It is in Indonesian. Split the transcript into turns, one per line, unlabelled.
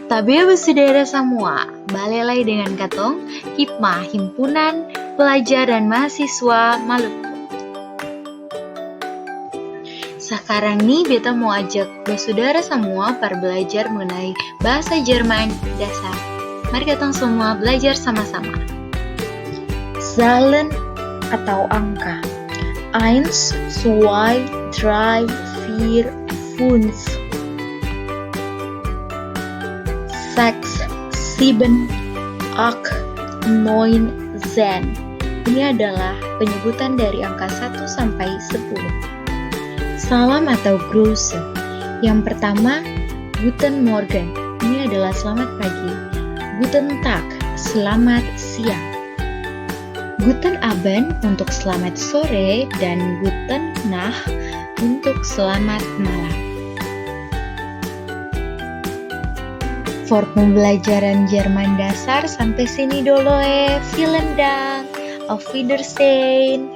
Tabia bersaudara semua, balik lagi dengan Katong, Hikmah Himpunan Pelajar dan Mahasiswa Maluku. Sekarang nih beta mau ajak bersaudara semua para belajar mengenai bahasa Jerman dasar. Mari Katong semua belajar sama-sama.
Zahlen atau angka. 1, 2, 3, 4, 5. 6, 7, 8, 9, 10. Ini adalah penyebutan dari angka 1 sampai 10. Salam atau Grüße. Yang pertama, Guten Morgen. Ini adalah selamat pagi. Guten Tag, selamat siang. Guten Abend untuk selamat sore dan Guten Nacht untuk selamat malam. For pembelajaran Jerman dasar sampai sini dulu. Vielen Dank. Auf Wiedersehen.